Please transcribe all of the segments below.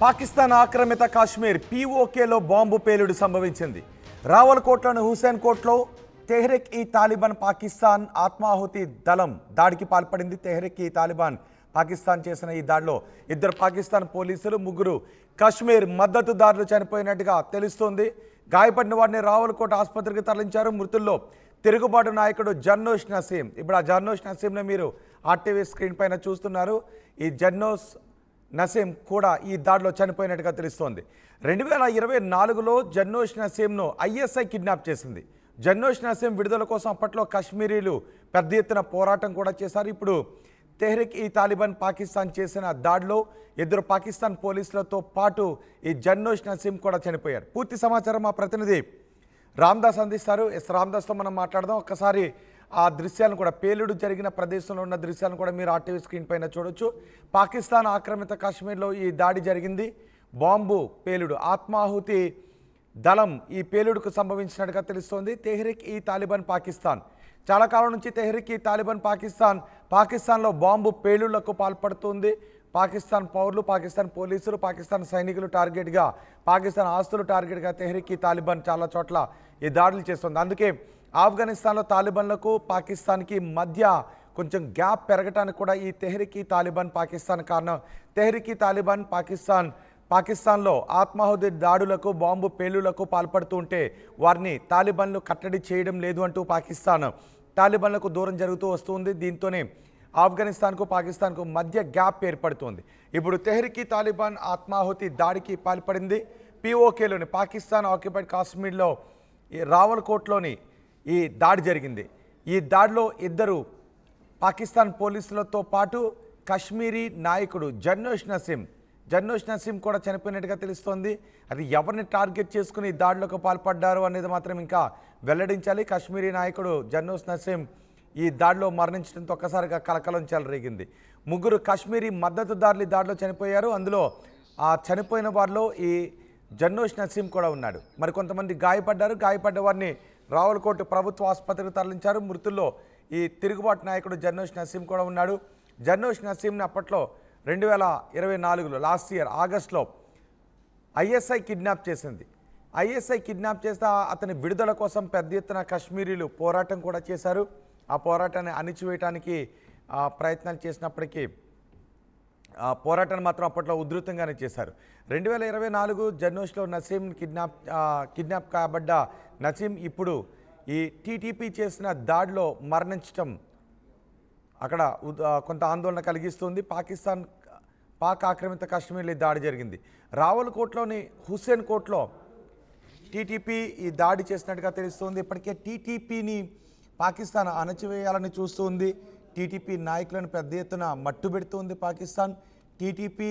పాకిస్తాన్ ఆక్రమిత కాశ్మీర్ పీఓకేలో బాంబు పేలుడు సంభవించింది. రావల్కోట్లోని హుసేన్ కోట్లో తెహ్రీక్ ఈ తాలిబాన్ పాకిస్తాన్ ఆత్మాహుతి దళం దాడికి పాల్పడింది. తెహ్రీక్ ఈ తాలిబాన్ పాకిస్తాన్ చేసిన ఈ దాడిలో 2 పాకిస్తాన్ పోలీసులు, 3 కాశ్మీర్ మద్దతుదారులు చనిపోయినట్టుగా తెలుస్తోంది. గాయపడిన వారిని రావల్కోట్ ఆసుపత్రికి తరలించారు. మృతుల్లో తిరుగుబాటు నాయకుడు జర్నోష్ నసీం. ఇప్పుడు ఆ జర్నోష్ నసీంను మీరు ఆర్టీవీ స్క్రీన్ పైన చూస్తున్నారు. ఈ జర్నోష్ నసీం కూడా ఈ దాడిలో చనిపోయినట్టుగా తెలుస్తోంది. 2024లో జర్నోష్ నసీంను ఐఎస్ఐ కిడ్నాప్ చేసింది. జర్నోష్ నసీం విడుదల కోసం అప్పట్లో కాశ్మీరీలు పెద్ద ఎత్తున పోరాటం కూడా చేశారు. ఇప్పుడు తెహ్రీక్ ఈ తాలిబాన్ పాకిస్తాన్ చేసిన దాడిలో 2 పాకిస్తాన్ పోలీసులతో పాటు ఈ జర్నోష్ నసీం కూడా చనిపోయారు. పూర్తి సమాచారం మా ప్రతినిధి రామ్దాస్ అందిస్తారు. రామ్దాస్తో మనం మాట్లాడదాం. ఒక్కసారి ఆ దృశ్యాలను కూడా, పేలుడు జరిగిన ప్రదేశంలో ఉన్న దృశ్యాలను కూడా మీరు ఆర్టీవీ స్క్రీన్ పైన చూడొచ్చు. పాకిస్తాన్ ఆక్రమిత కాశ్మీర్లో ఈ దాడి జరిగింది. బాంబు పేలుడు, ఆత్మాహుతి దళం ఈ పేలుడుకు సంభవించినట్టుగా తెలుస్తోంది. తెహ్రీక్ ఈ తాలిబాన్ పాకిస్తాన్ చాలా కాలం నుంచి తెహ్రీక్ ఈ తాలిబాన్ పాకిస్తాన్లో బాంబు పేలుళ్లకు పాల్పడుతుంది. పాకిస్తాన్ పౌరులు, పాకిస్తాన్ పోలీసులు, పాకిస్తాన్ సైనికులు టార్గెట్గా, పాకిస్తాన్ ఆస్తులు టార్గెట్గా తెహ్రీక్ ఈ తాలిబాన్ చాలా చోట్ల ఈ దాడులు చేస్తుంది. అందుకే ఆఫ్ఘనిస్తాన్లో తాలిబాన్లకు పాకిస్తాన్కి మధ్య కొంచెం గ్యాప్ పెరగటానికి కూడా ఈ తెహ్రీక్ ఈ తాలిబాన్ పాకిస్తాన్ కారణం. తెహ్రీక్ ఈ తాలిబాన్ పాకిస్తాన్లో ఆత్మాహుతి దాడులకు, బాంబు పేలుళ్లకు పాల్పడుతూ ఉంటే వారిని తాలిబాన్లు కట్టడి చేయడం లేదు అంటూ పాకిస్తాన్ తాలిబాన్లకు దూరం జరుగుతూ వస్తుంది. దీంతోనే ఆఫ్ఘనిస్తాన్కు పాకిస్తాన్కు మధ్య గ్యాప్ ఏర్పడుతుంది. ఇప్పుడు తెహ్రీక్ ఈ తాలిబాన్ ఆత్మాహుతి దాడికి పాల్పడింది. పీఓకేలోని పాకిస్తాన్ ఆక్యుపైడ్ కాశ్మీర్లో ఈ రావల్కోట్లోని ఈ దాడి జరిగింది. ఈ దాడిలో 2 పాకిస్తాన్ పోలీసులతో పాటు కాశ్మీరీ నాయకుడు జర్నోష్ నసీం కూడా చనిపోయినట్టుగా తెలుస్తోంది. అది ఎవరిని టార్గెట్ చేసుకుని ఈ దాడిలోకి పాల్పడ్డారు అనేది మాత్రం ఇంకా వెల్లడించాలి. కాశ్మీరీ నాయకుడు జర్నోష్ నసీం ఈ దాడిలో మరణించడంతో ఒక్కసారిగా కలకలం చెలరేగింది. 3 కాశ్మీరీ మద్దతుదారులు ఈ దాడిలో చనిపోయారు. అందులో ఆ చనిపోయిన వారిలో ఈ జర్నోష్ నసీం కూడా ఉన్నాడు. మరికొంతమంది గాయపడ్డారు. గాయపడ్డ వారిని రావల్కోట్ ప్రభుత్వ ఆసుపత్రికి తరలించారు. మృతుల్లో ఈ తిరుగుబాటు నాయకుడు జర్నోష్ నసీం కూడా ఉన్నాడు. జర్నోష్ నసీంని అప్పట్లో 2024లో లాస్ట్ ఇయర్ ఆగస్టులో ఐఎస్ఐ కిడ్నాప్ చేసింది. ఐఎస్ఐ కిడ్నాప్ చేస్తే అతని విడుదల కోసం పెద్ద ఎత్తున కాశ్మీరీలు పోరాటం కూడా చేశారు. ఆ పోరాటాన్ని అణిచివేయటానికి ప్రయత్నాలు చేసినప్పటికీ పోరాటాన్ని మాత్రం అప్పట్లో ఉధృతంగానే చేశారు. 2024 జర్నోష్లో నసీం కిడ్నాప్ కాబడ్డ నసీం ఇప్పుడు ఈ టీటీపీ చేసిన దాడిలో మరణించడం అక్కడ కొంత ఆందోళన కలిగిస్తుంది. పాక్ ఆక్రమిత కాశ్మీర్లో దాడి జరిగింది. రావల్కోట్లోని హుస్సేన్ కోట్లో టీటీపీ ఈ దాడి చేసినట్టుగా తెలుస్తుంది. ఇప్పటికే టీటీపీని పాకిస్తాన్ అణచివేయాలని చూస్తుంది. టీటీపీ నాయకులను పెద్ద ఎత్తున మట్టుబెడుతుంది పాకిస్తాన్. టీటీపీ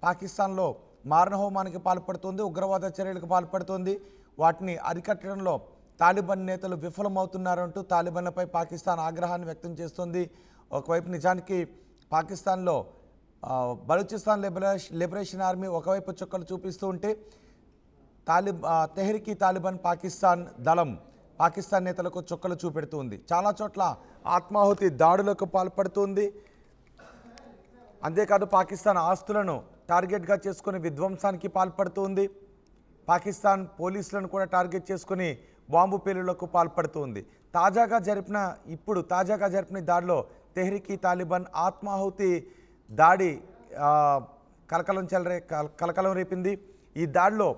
పాకిస్తాన్లో మారణహోమానికి పాల్పడుతుంది, ఉగ్రవాద చర్యలకు పాల్పడుతుంది. వాటిని అరికట్టడంలో తాలిబాన్ నేతలు విఫలమవుతున్నారంటూ తాలిబాన్లపై పాకిస్తాన్ ఆగ్రహాన్ని వ్యక్తం చేస్తుంది. ఒకవైపు నిజానికి పాకిస్తాన్లో బలూచిస్తాన్ లిబరేషన్ ఆర్మీ ఒకవైపు చుక్కలు చూపిస్తూ ఉంటే తెహ్రీక్ ఈ తాలిబాన్ పాకిస్తాన్ దళం పాకిస్తాన్ నేతలకు చుక్కలు చూపెడుతుంది. చాలా చోట్ల ఆత్మాహుతి దాడులకు పాల్పడుతుంది. అంతేకాదు పాకిస్తాన్ ఆస్తులను టార్గెట్గా చేసుకుని విధ్వంసానికి పాల్పడుతుంది. పాకిస్తాన్ పోలీసులను కూడా టార్గెట్ చేసుకుని బాంబు పేలుళ్లకు పాల్పడుతుంది. తాజాగా జరిపిన దాడిలో తెహ్రీక్ ఈ తాలిబాన్ ఆత్మాహుతి దాడి కలకలం రేపింది. ఈ దాడిలో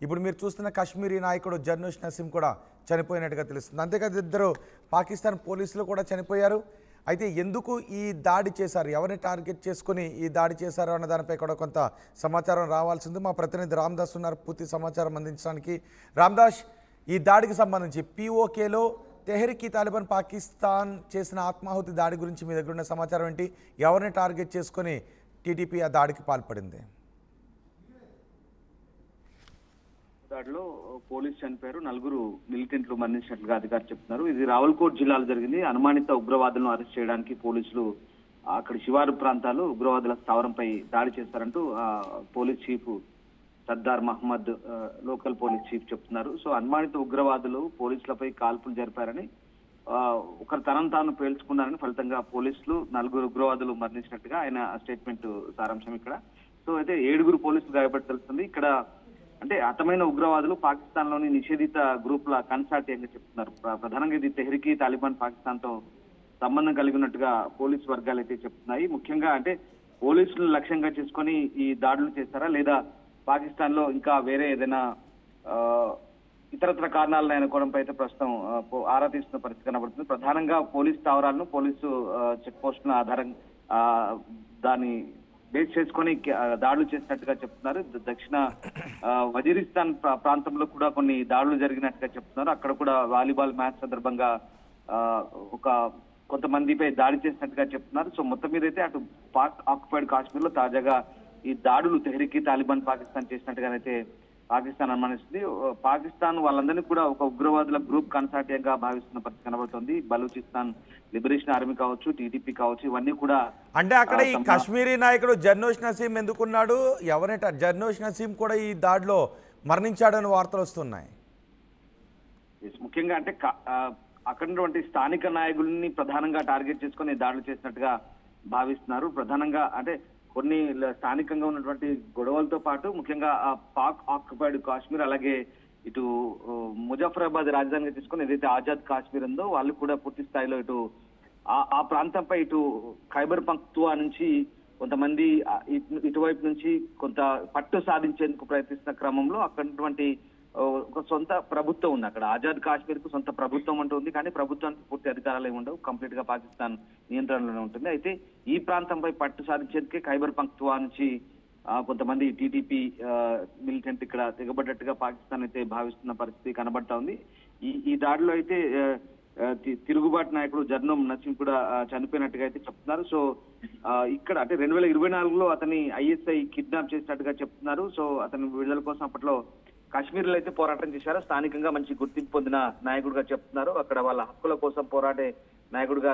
ఇప్పుడు మీరు చూస్తున్న కాశ్మీరీ నాయకుడు జర్నోష్ నసీం కూడా చనిపోయినట్టుగా తెలుస్తుంది. అంతేకాదు 2 పాకిస్తాన్ పోలీసులు కూడా చనిపోయారు. అయితే ఎందుకు ఈ దాడి చేశారు, ఎవరిని టార్గెట్ చేసుకుని ఈ దాడి చేశారు అన్న దానిపై కూడా కొంత సమాచారం రావాల్సింది. మా ప్రతినిధి రామ్దాస్ ఉన్నారు పూర్తి సమాచారం అందించడానికి. రామ్దాస్, ఈ దాడికి సంబంధించి పీఓకేలో తెహ్రీక్ ఈ తాలిబాన్ పాకిస్తాన్ చేసిన ఆత్మాహుతి దాడి గురించి మీ దగ్గర ఉన్న సమాచారం ఏంటి? ఎవరిని టార్గెట్ చేసుకుని టీటీపీ ఆ దాడికి పాల్పడింది? దాడిలో పోలీసు చనిపోయారు, 4 మిలిటెంట్లు మరణించినట్లుగా అధికారులు చెప్తున్నారు. ఇది రావల్కోట్ జిల్లాలో జరిగింది. అనుమానిత ఉగ్రవాదులను అరెస్ట్ చేయడానికి పోలీసులు అక్కడ శివారు ప్రాంతాలు ఉగ్రవాదుల స్థావరంపై దాడి చేస్తారంటూ police chief Sardar Mohammad local police chief చెప్తున్నారు. సో అనుమానిత ఉగ్రవాదులు పోలీసులపై కాల్పులు జరిపారని, ఒకరు తనను తాను పేల్చుకున్నారని, ఫలితంగా పోలీసులు 4 ఉగ్రవాదులు మరణించినట్టుగా ఆయన స్టేట్మెంట్ సారాంశం ఇక్కడ. సో అయితే 7 పోలీసులు గాయపడి తెలుస్తుంది. ఇక్కడ అంటే హతమైన ఉగ్రవాదులు పాకిస్తాన్ లోని నిషేధిత గ్రూపుల కన్సార్టియంగా చెప్తున్నారు. ప్రధానంగా ఇది తెహ్రీకి తాలిబాన్ పాకిస్తాన్ తో సంబంధం కలిగి ఉన్నట్టుగా పోలీసు వర్గాలు అయితే చెప్తున్నాయి. ముఖ్యంగా అంటే పోలీసులు లక్ష్యంగా చేసుకొని ఈ దాడులు చేస్తారా లేదా పాకిస్తాన్ లో ఇంకా వేరే ఏదైనా ఇతరత్ర కారణాలను అనుకోవడంపై అయితే ప్రస్తుతం ఆరా తీస్తున్న పరిస్థితి కనబడుతుంది. ప్రధానంగా పోలీసు స్థావరాలను పోలీసు చెక్ పోస్టుల ఆధారం దాన్ని బేస్ చేసుకొని దాడులు చేసినట్టుగా చెప్తున్నారు. దక్షిణ వజీరిస్తాన్ ప్రాంతంలో కూడా కొన్ని దాడులు జరిగినట్టుగా చెప్తున్నారు. అక్కడ కూడా వాలీబాల్ మ్యాచ్ సందర్భంగా కొంతమందిపై దాడి చేసినట్టుగా చెప్తున్నారు. సో మొత్తం మీద అయితే అటు పాక్ ఆక్యుపైడ్ కాశ్మీర్ లో తాజాగా ఈ దాడులు తెహ్రీకి తాలిబాన్ పాకిస్తాన్ చేసినట్టుగానైతే పాకిస్తాన్ అనుమానిస్తుంది. పాకిస్తాన్ వాళ్ళందరినీ కూడా ఒక ఉగ్రవాదుల గ్రూప్ కన్సార్టియంగా భావిస్తున్న పరిస్థితి కనబడుతుంది. బలూచిస్తాన్ లిబరేషన్ ఆర్మీ కావచ్చు, టీడీపీ కావచ్చు, ఇవన్నీ కూడా. అంటే అక్కడ ఈ కాశ్మీరీ నాయకుడు జర్నోష్ నసీం ఎందుకున్నాడు? ఎవరంట జర్నోష్ నసీం కూడా ఈ దాడిలో మరణించాడని వార్తలు వస్తున్నాయి. ముఖ్యంగా అంటే అక్కడ ఉన్నటువంటి స్థానిక నాయకుల్ని ప్రధానంగా టార్గెట్ చేసుకుని దాడులు చేసినట్టుగా భావిస్తున్నారు. ప్రధానంగా అంటే కొన్ని స్థానికంగా ఉన్నటువంటి గొడవలతో పాటు ముఖ్యంగా పాక్ ఆక్యుపైడ్ కాశ్మీర్ అలాగే ఇటు ముజఫరాబాద్ రాజధానిగా తీసుకుని ఏదైతే ఆజాద్ కాశ్మీర్ ఉందో వాళ్ళు కూడా పూర్తి స్థాయిలో ఇటు ఆ ప్రాంతంపై ఇటు ఖైబర్ పఖ్తూన్ఖ్వా నుంచి కొంతమంది ఇటువైపు నుంచి కొంత పట్టు సాధించేందుకు ప్రయత్నిస్తున్న క్రమంలో అక్కడటువంటి ఒక సొంత ప్రభుత్వం ఉంది. అక్కడ ఆజాద్ కాశ్మీర్ కు సొంత ప్రభుత్వం అంటూ ఉంది, కానీ ప్రభుత్వానికి పూర్తి అధికారాలు ఏమి ఉండవు, కంప్లీట్ గా పాకిస్తాన్ నియంత్రణలోనే ఉంటుంది. అయితే ఈ ప్రాంతంపై పట్టు సాధించేందుకే ఖైబర్ పఖ్తూన్ఖ్వా నుంచి కొంతమంది టీడీపీ మిలిటెంట్ ఇక్కడ దిగబడ్డట్టుగా పాకిస్తాన్ అయితే భావిస్తున్న పరిస్థితి కనబడతా ఉంది. ఈ దాడిలో అయితే తిరుగుబాటు నాయకుడు జర్నోమ్ నసీం కూడా చనిపోయినట్టుగా అయితే చెప్తున్నారు. సో ఇక్కడ అంటే 2024లో అతని ఐఎస్ఐ కిడ్నాప్ చేసినట్టుగా చెప్తున్నారు. సో అతని విడుదల కోసం అప్పట్లో కాశ్మీర్ లో అయితే పోరాటం చేశారు. స్థానికంగా మంచి గుర్తింపు పొందిన నాయకుడిగా చెప్తున్నారు. అక్కడ వాళ్ళ హక్కుల కోసం పోరాడే నాయకుడిగా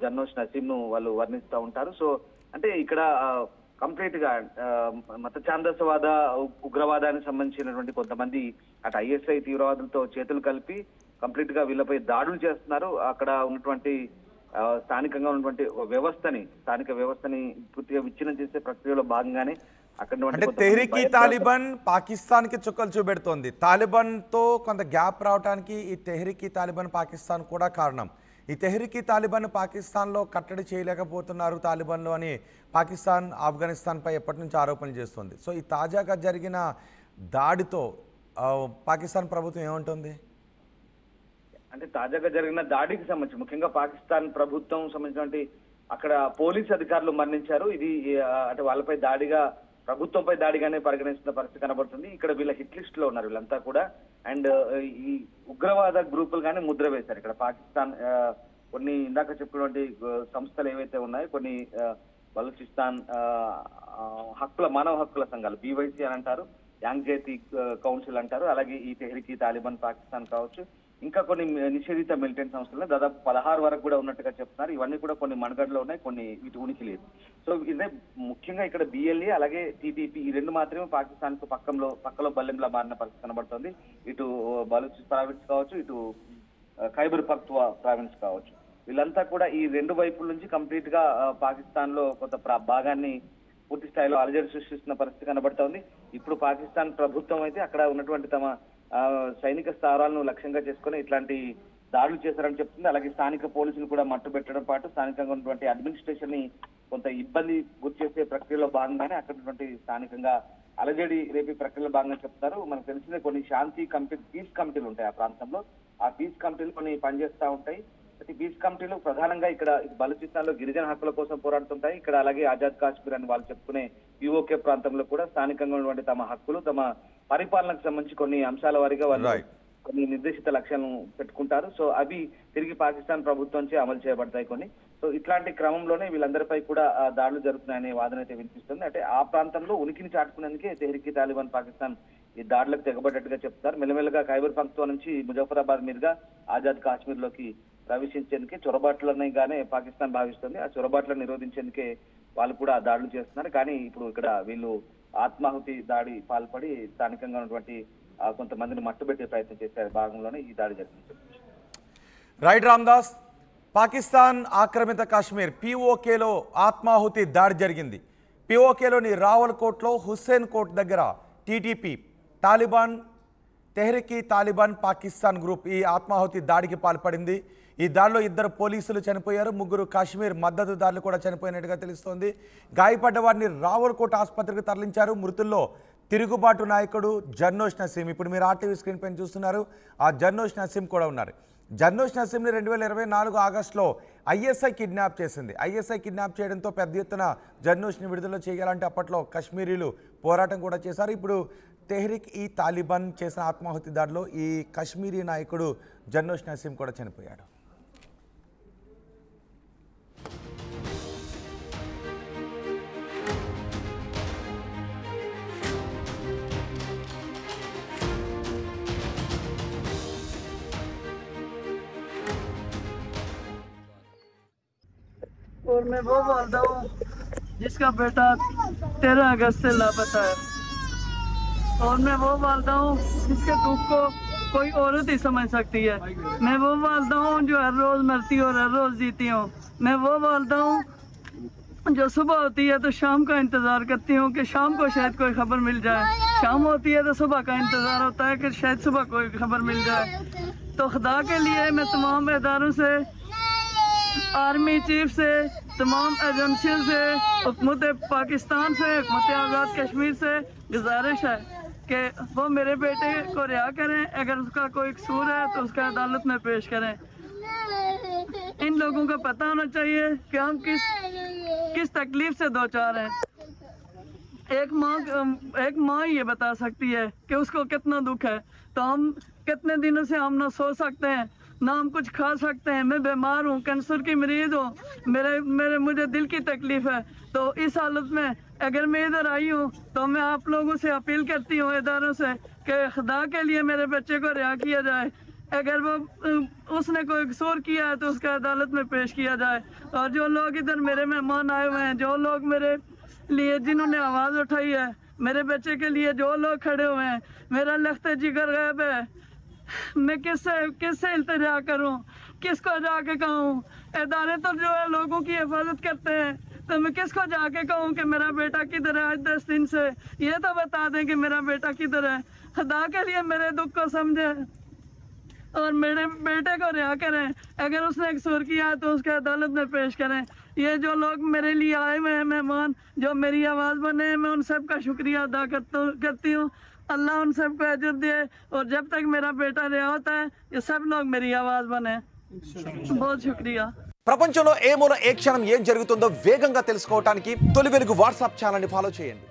జర్నోష్ నసీం ను వాళ్ళు వర్ణిస్తూ ఉంటారు. సో అంటే ఇక్కడ కంప్లీట్ గా మత ఛాందసవాద ఉగ్రవాదానికి సంబంధించినటువంటి కొంతమంది అటు ఐఎస్ఐ తీవ్రవాదులతో చేతులు కలిపి కంప్లీట్ గా వీళ్ళపై దాడులు చేస్తున్నారు. అక్కడ ఉన్నటువంటి స్థానికంగా ఉన్నటువంటి స్థానిక వ్యవస్థని పూర్తిగా విచ్ఛిన్నం చేసే ప్రక్రియలో భాగంగానే అంటే తెహ్రీకి తాలిబాన్ పాకిస్తాన్ కి చుక్కలు చూపెడుతోంది. తాలిబాన్ తో కొంత గ్యాప్ రావడానికి ఈ తెహ్రీకి తాలిబాన్ పాకిస్తాన్ కూడా కారణం. ఈ తెహ్రీకి తాలిబాన్ పాకిస్తాన్ లో కట్టడి చేయలేకపోతున్నారు తాలిబాన్లు అని పాకిస్తాన్ ఆఫ్ఘనిస్తాన్ పై ఎప్పటి నుంచి ఆరోపణలు చేస్తుంది. సో ఈ తాజాగా జరిగిన దాడితో పాకిస్తాన్ ప్రభుత్వం ఏమంటుంది? అంటే తాజాగా జరిగిన దాడికి సంబంధించి ముఖ్యంగా పాకిస్తాన్ ప్రభుత్వం సంబంధించినటువంటి అక్కడ పోలీస్ అధికారులు మరణించారు. ఇది అంటే వాళ్ళపై దాడిగా ప్రభుత్వంపై దాడిగానే పరిగణిస్తున్న పరిస్థితి కనబడుతుంది. ఇక్కడ వీళ్ళ హిట్ లిస్ట్ లో ఉన్నారు వీళ్ళంతా కూడా. అండ్ ఈ ఉగ్రవాద గ్రూపులు కానీ ముద్ర వేశారు. ఇక్కడ పాకిస్తాన్ కొన్ని ఇందాక చెప్పినటువంటి సంస్థలు ఏవైతే ఉన్నాయో కొన్ని బలూచిస్తాన్ మానవ హక్కుల సంఘాలు బీవైసీ అని అంటారు, యాంగ్ జాతీ కౌన్సిల్ అంటారు, అలాగే ఈ తెహ్రీకి తాలిబాన్ పాకిస్తాన్ కావచ్చు, ఇంకా కొన్ని నిషేధిత మిలిటెంట్ సంస్థలు దాదాపు 16 వరకు కూడా ఉన్నట్టుగా చెప్తున్నారు. ఇవన్నీ కూడా కొన్ని మనుగడలో ఉన్నాయి, కొన్ని ఇటు ఉనికి లేదు. సో ఇదే ముఖ్యంగా ఇక్కడ బిఎల్ఏ అలాగే టీటీపీ ఈ రెండు మాత్రమే పాకిస్తాన్ కు పక్కలో బల్లెంలా మారిన పరిస్థితి కనబడుతుంది. ఇటు బలూచ్ ప్రావిన్స్ కావచ్చు, ఇటు ఖైబర్ పఖ్తూన్ఖ్వా ప్రావిన్స్ కావచ్చు, వీళ్ళంతా కూడా ఈ రెండు వైపుల నుంచి కంప్లీట్ గా పాకిస్తాన్ లో కొంత భాగాన్ని పూర్తి స్థాయిలో అలజడి సృష్టిస్తున్న పరిస్థితి కనబడుతోంది. ఇప్పుడు పాకిస్తాన్ ప్రభుత్వం అయితే అక్కడ ఉన్నటువంటి తమ సైనిక స్థావరాలను లక్ష్యంగా చేసుకుని ఇట్లాంటి దాడులు చేశారని చెప్తుంది. అలాగే స్థానిక పోలీసులు కూడా మట్టుబెట్టడం పాటు స్థానికంగా ఉన్నటువంటి అడ్మినిస్ట్రేషన్ ని కొంత ఇబ్బంది గురి చేసే ప్రక్రియలో భాగంగానే అక్కడ స్థానికంగా అలజడి రేపే ప్రక్రియలో భాగంగా చెప్తారు. మనకు తెలిసిన కొన్ని పీస్ కమిటీలు ఉంటాయి ఆ ప్రాంతంలో. ఆ పీస్ కమిటీలు కొన్ని పనిచేస్తూ ఉంటాయి. ప్రతి పీస్ కమిటీలు ప్రధానంగా ఇక్కడ బలూచిస్తాన్ లో గిరిజన హక్కుల కోసం పోరాడుతుంటాయి. ఇక్కడ అలాగే ఆజాద్ కాశ్మీర్ అని వాళ్ళు చెప్పుకునే పిఓకే ప్రాంతంలో కూడా స్థానికంగా ఉన్నటువంటి తమ హక్కులు, తమ పరిపాలనకు సంబంధించి కొన్ని అంశాల వారీగా వాళ్ళు కొన్ని నిర్దేశిత లక్ష్యాలను పెట్టుకుంటారు. సో అవి తిరిగి పాకిస్తాన్ ప్రభుత్వంచే అమలు చేయబడతాయి కొన్ని. సో ఇట్లాంటి క్రమంలోనే వీళ్ళందరిపై కూడా దాడులు జరుగుతున్నాయనే వాదన అయితే వినిపిస్తుంది. అంటే ఆ ప్రాంతంలో ఉనికిని చాటుకునేందుకే తెహ్రీకి తాలిబాన్ పాకిస్తాన్ ఈ దాడులకు తెగబడ్డట్టుగా చెప్తారు. మెల్లమెల్లగా ఖైబర్ పఖ్తూన్ఖ్వా నుంచి ముజఫరాబాద్ మీదుగా ఆజాద్ కాశ్మీర్ లోకి ప్రవేశించేందుకే చొరబాట్లనైగానే పాకిస్తాన్ భావిస్తుంది. ఆ చొరబాట్లను నిరోధించేందుకే వాళ్ళు కూడా దాడులు చేస్తున్నారు. కానీ ఇప్పుడు ఇక్కడ వీళ్ళు ఆత్మాహుతి దాడి పాల్పడి స్థానికంగా ఉన్నటువంటి కొంతమందిని మట్టుబెట్టే ప్రయత్నం చేసే భాగంలోనే ఈ దాడి జరిగింది. రైట్ రామ్దాస్, పాకిస్తాన్ ఆక్రమిత కాశ్మీర్ పీఓకేలో ఆత్మాహుతి దాడి జరిగింది. పిఓకేలోని రావల్కోట్లో హుస్సేన్ కోట్ దగ్గర TTP, Taliban, Tehreek Taliban Pakistan group ఈ ఆత్మాహుతి దాడికి పాల్పడింది. ఈ దాడిలో 2 పోలీసులు చనిపోయారు, 3 కాశ్మీర్ మద్దతుదారులు కూడా చనిపోయినట్టుగా తెలుస్తోంది. గాయపడ్డ వారిని రావల్కోట్ ఆసుపత్రికి తరలించారు. మృతుల్లో తిరుగుబాటు నాయకుడు జర్నోష్ నసీం, ఇప్పుడు మీరు ఆర్టీవీ స్క్రీన్ పైన చూస్తున్నారు, ఆ జర్నోష్ నసీం కూడా ఉన్నారు. జర్నోష్ నసీంని 2024 ఆగస్టులో ఐఎస్ఐ కిడ్నాప్ చేసింది. ఐఎస్ఐ కిడ్నాప్ చేయడంతో పెద్ద ఎత్తున జర్నోష్ని విడుదల చేయాలంటే అప్పట్లో కశ్మీరీలు పోరాటం కూడా చేశారు. ఇప్పుడు తెహ్రీక్ తాలిబాన్ చేసిన ఆత్మాహుతి దాడిలో ఈ కశ్మీరీ నాయకుడు జర్నోష్ నసీం కూడా చనిపోయాడు. और मैं वो वालदा हूँ जिसका बेटा 13 अगस्त से लापता है, और मैं वो वालदा हूँ जिसके दुख को कोई औरत ही समझ सकती है। मैं वो वालदा हूँ जो हर रोज़ मरती और हर रोज़ जीती हूँ। मैं वो वालदा हूँ जो सुबह होती है तो शाम का इंतज़ार करती हूँ कि शाम को शायद कोई खबर मिल जाए, शाम होती है तो सुबह का इंतज़ार होता है कि शायद सुबह कोई खबर मिल जाए। तो खुदा के लिए मैं तमाम इदारों से, आर्मी चीफ से, तमाम एजेंसियों से, हुकूमत पाकिस्तान से, हुकूमत आज़ाद कश्मीर से गुजारिश है कि वो मेरे बेटे को रिहा करें। अगर उसका कोई कसूर है तो उसका अदालत में पेश करें। इन लोगों को पता होना चाहिए कि हम किस तकलीफ से दो चार हैं। एक माँ ये बता सकती है कि उसको कितना दुख है, तो हम कितने दिनों से हम ना सो सकते हैं, ना हम कुछ खा सकते हैं। मैं बीमार हूँ, कैंसर की मरीज हूँ, मुझे दिल की तकलीफ है। तो इस हालत में अगर मैं इधर आई हूँ तो मैं आप लोगों से अपील करती हूँ, इदारों से, कि खुदा के लिए मेरे बच्चे को रिहा किया जाए। अगर वो उसने कोई कसूर किया है तो उसका अदालत में पेश किया जाए। और जो लोग इधर मेरे मेहमान आए हुए हैं, जो लोग मेरे लिए जिन्होंने आवाज़ उठाई है, मेरे बच्चे के लिए जो लोग खड़े हुए हैं, मेरा लख्त जिगर गैब है। मैं किससे इल्तिजा करूं, किसको जाके कहूं? इदारे तो जो है लोगों की हिफाजत करते हैं, तो मैं किसको जाके कहूं कि मेरा बेटा किधर है? आज 10 दिन से ये तो बता दें कि मेरा बेटा किधर है। खुदा के लिए मेरे दुख को समझें और मेरे बेटे को रिहा करें। अगर उसने कसूर किया है तो उसके अदालत में पेश करें। ये जो लोग मेरे लिए आए हुए हैं मेहमान, जो मेरी आवाज़ बने, मैं उन सब का शुक्रिया अदा करती हूँ। अल्लाह उन सबको अजर दे, और जब तक मेरा बेटा रिहा होता है ये सब लोग मेरी आवाज़ बने। बहुत शुक्रिया। ప్రపంచంలో ఏ మూల ఏ క్షణం ఏం జరుగుతుందో వేగంగా తెలుసుకోవడానికి తొలి వెలుగు వాట్సాప్ ఛానల్ని ఫాలో చేయండి.